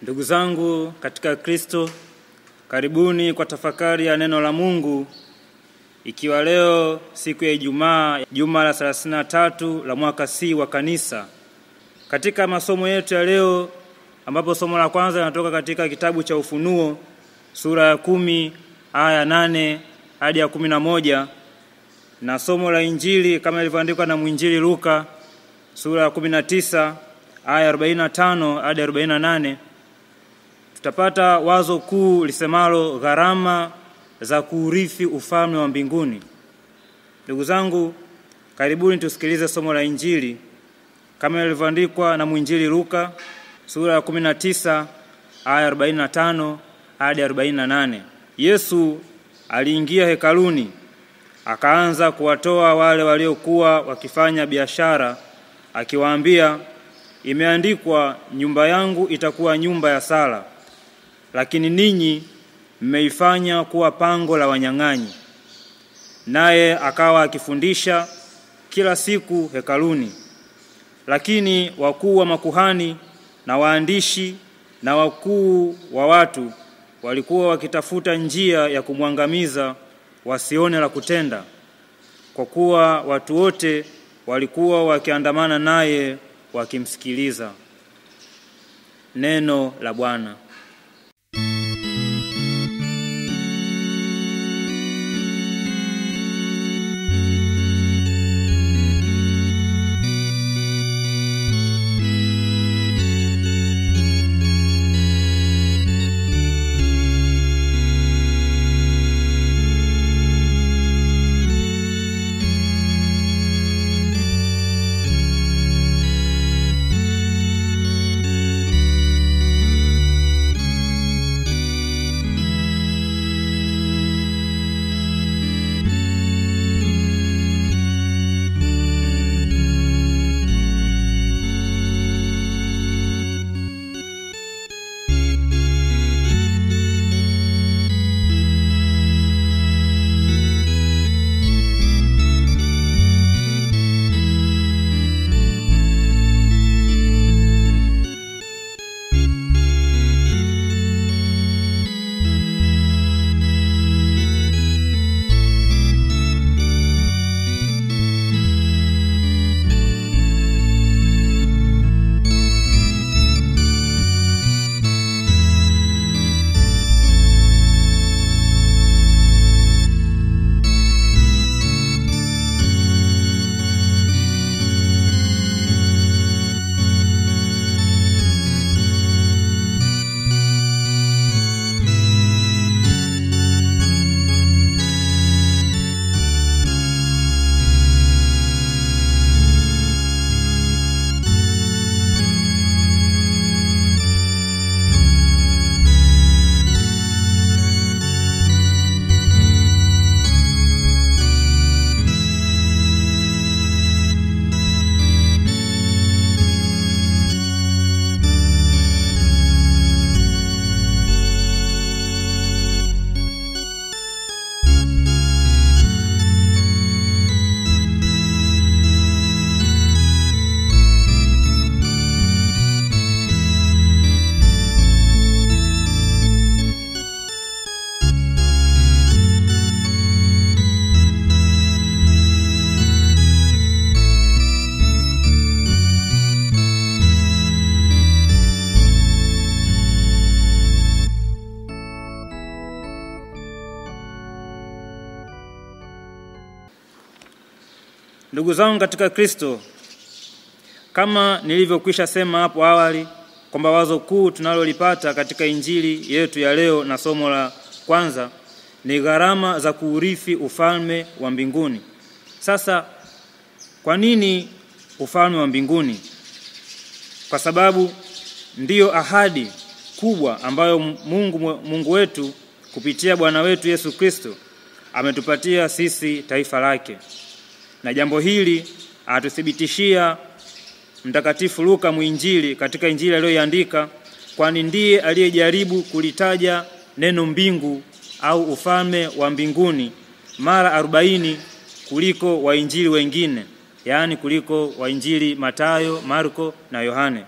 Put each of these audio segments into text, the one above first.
Ndugu zangu katika Kristo, karibuni kwa tafakari ya neno la Mungu, ikiwa leo siku ya Ijumaa, juma la 33 la mwaka C wa kanisa. Katika masomo yetu ya leo, ambapo somo la kwanza linatoka katika kitabu cha Ufunuo sura ya 10 aya 8 hadi ya 11, na somo la Injili kama ilivyoandikwa na mwinjili Luka sura ya 19 aya 45 hadi 48. Tutapata wazo kuu lisemalo gharama za kuurithi ufalme wa mbinguni. Ndugu zangu, karibuni tusikilize somo la Injili kama ilivyoandikwa na mwinjili Luka sura ya 19 aya 45 hadi 48. Yesu aliingia hekaluni, akaanza kuwatoa wale waliokuwa wakifanya biashara, akiwaambia, imeandikwa, nyumba yangu itakuwa nyumba ya sala, lakini ninyi mmeifanya kuwa pango la wanyang'anyi. Naye akawa akifundisha kila siku hekaluni. Lakini wakuu wa makuhani na waandishi na wakuu wa watu walikuwa wakitafuta njia ya kumwangamiza, wasione la kutenda, kwa kuwa watu wote walikuwa wakiandamana naye wakimsikiliza. Neno la Bwana. Ndugu zangu katika Kristo, kama nilivyokwisha sema hapo awali kwamba wazo kuu tunalolipata katika Injili yetu ya leo na somo la kwanza ni gharama za kuurithi ufalme wa mbinguni. Sasa, kwa nini ufalme wa mbinguni? Kwa sababu ndiyo ahadi kubwa ambayo Mungu wetu kupitia Bwana wetu Yesu Kristo ametupatia sisi taifa lake. Na jambo hili atuthibitishia Mtakatifu Luka mwinjili katika Injili aliyoandika, kwani ndiye aliyejaribu kulitaja neno mbingu au ufalme wa mbinguni mara 40 kuliko wainjili wengine, yaani kuliko wainjili Mathayo, Marko na Yohane.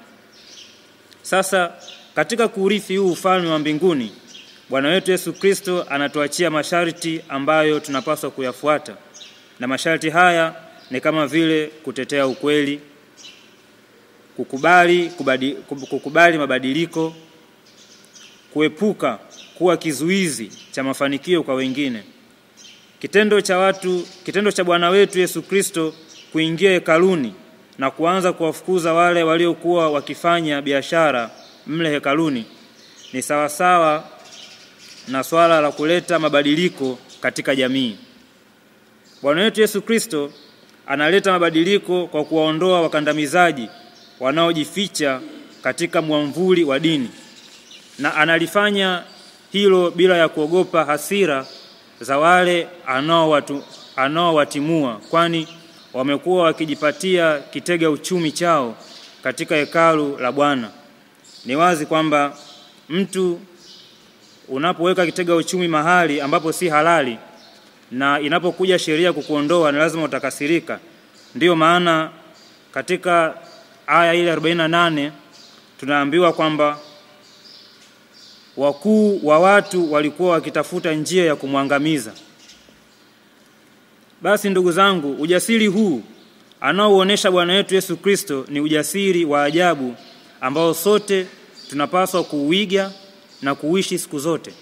Sasa Katika kuurithi huu ufalme wa mbinguni, Bwana wetu Yesu Kristo anatuachia masharti ambayo tunapaswa kuyafuata. Na masharti ni kama vile kutetea ukweli, kukubali mabadiliko, kuepuka kuwa kizuizi cha mafanikio kwa wengine. Kitendo cha Bwana wetu Yesu Kristo kuingia hekaluni na kuanza kuwafukuza wale waliokuwa wakifanya biashara mle hekaluni ni sawasawa na swala la kuleta mabadiliko katika jamii. Bwana wetu Yesu Kristo analeta mabadiliko kwa kuwaondoa wakandamizaji wanaojificha katika mwamvuli wa dini, na analifanya hilo bila ya kuogopa hasira za wale anaowatimua, kwani wamekuwa wakijipatia kitega uchumi chao katika hekalu la Bwana. Ni wazi kwamba mtu unapoweka kitega uchumi mahali ambapo si halali na inapokuja sheria kukuondoa ni lazima utakasirika. Ndiyo maana katika aya ile 48 tunaambiwa kwamba wakuu wa watu walikuwa wakitafuta njia ya kumwangamiza. Basi ndugu zangu, ujasiri huu anaouonesha Bwana wetu Yesu Kristo ni ujasiri wa ajabu ambao sote tunapaswa kuuiga na kuishi siku zote.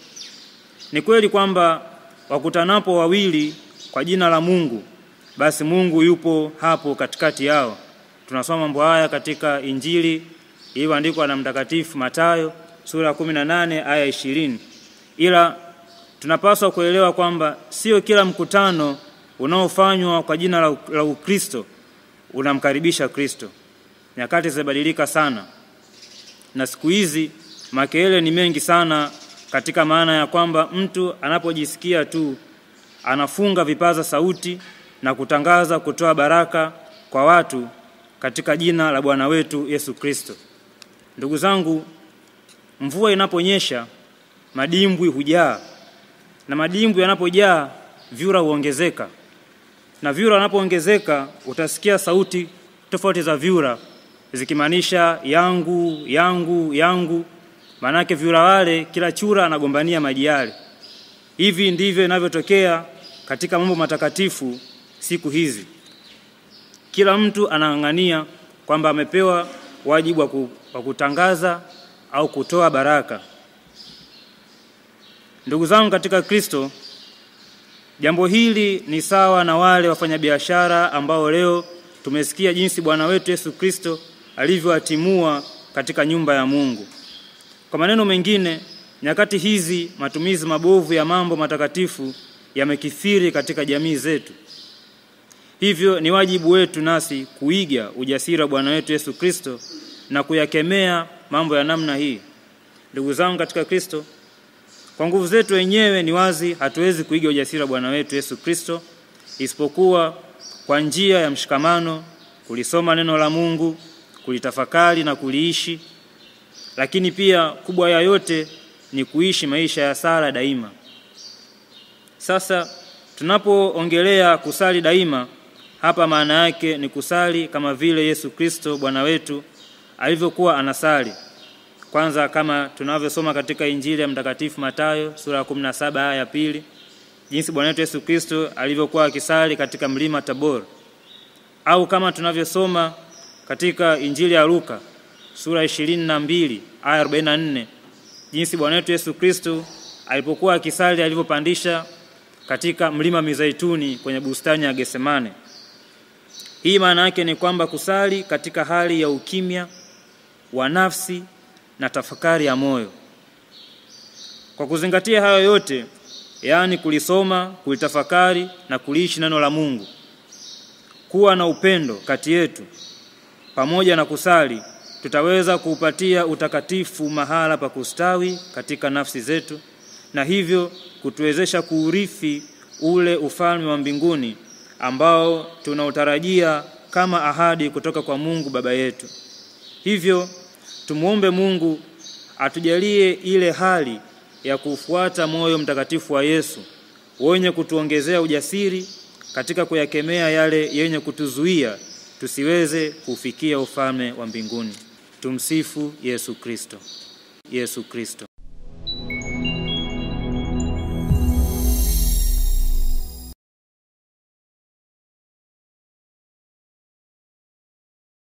Ni kweli kwamba wakutanapo wawili kwa jina la Mungu, basi Mungu yupo hapo katikati yao. Tunasoma mambo haya katika Injili iliyoandikwa na Mtakatifu Mathayo sura 18 aya 20. Ila tunapaswa kuelewa kwamba sio kila mkutano unaofanywa kwa jina la Ukristo unamkaribisha Kristo. Nyakati zimebadilika sana, na siku hizi makelele ni mengi sana, katika maana ya kwamba mtu anapojisikia tu anafunga vipaza sauti na kutangaza kutoa baraka kwa watu katika jina la Bwana wetu Yesu Kristo. Ndugu zangu, mvua inaponyesha madimbwi hujaa, na madimbwi yanapojaa vyura huongezeka, na vyura wanapoongezeka utasikia sauti tofauti za vyura zikimaanisha yangu yangu yangu. Manake vyura wale kila chura anagombania maji yale. Hivi ndivyo inavyotokea katika mambo matakatifu siku hizi. Kila mtu anang'ang'ania kwamba amepewa wajibu wa kutangaza au kutoa baraka. Ndugu zangu katika Kristo, jambo hili ni sawa na wale wafanyabiashara ambao leo tumesikia jinsi Bwana wetu Yesu Kristo alivyowatimua katika nyumba ya Mungu. Kwa maneno mengine, nyakati hizi matumizi mabovu ya mambo matakatifu yamekithiri katika jamii zetu. Hivyo ni wajibu wetu nasi kuiga ujasiri wa Bwana wetu Yesu Kristo na kuyakemea mambo ya namna hii. Ndugu zangu katika Kristo, kwa nguvu zetu wenyewe ni wazi hatuwezi kuiga ujasiri wa Bwana wetu Yesu Kristo isipokuwa kwa njia ya mshikamano, kulisoma neno la Mungu, kulitafakari na kuliishi. Lakini pia kubwa ya yote ni kuishi maisha ya sala daima. Sasa tunapoongelea kusali daima, hapa maana yake ni kusali kama vile Yesu Kristo Bwana wetu alivyokuwa anasali. Kwanza kama tunavyosoma katika Injili ya Mtakatifu Mathayo sura 17 aya ya 2, jinsi Bwana wetu Yesu Kristo alivyokuwa akisali katika mlima Tabor. Au kama tunavyosoma katika Injili ya Luka sura 22 aya 44, jinsi Bwana wetu Yesu Kristo alipokuwa akisali alivyopandisha katika mlima Mizeituni kwenye bustani ya Getsemane. Hii maana yake ni kwamba kusali katika hali ya ukimya wa nafsi na tafakari ya moyo. Kwa kuzingatia hayo yote, yaani kulisoma, kulitafakari na kuliishi neno la Mungu, kuwa na upendo kati yetu pamoja na kusali, tutaweza kuupatia utakatifu mahala pa kustawi katika nafsi zetu, na hivyo kutuwezesha kuurithi ule ufalme wa mbinguni ambao tunautarajia kama ahadi kutoka kwa Mungu Baba yetu. Hivyo tumuombe Mungu atujalie ile hali ya kufuata moyo mtakatifu wa Yesu, wenye kutuongezea ujasiri katika kuyakemea yale yenye kutuzuia tusiweze kufikia ufalme wa mbinguni. Tumsifu Yesu Kristo. Yesu Kristo.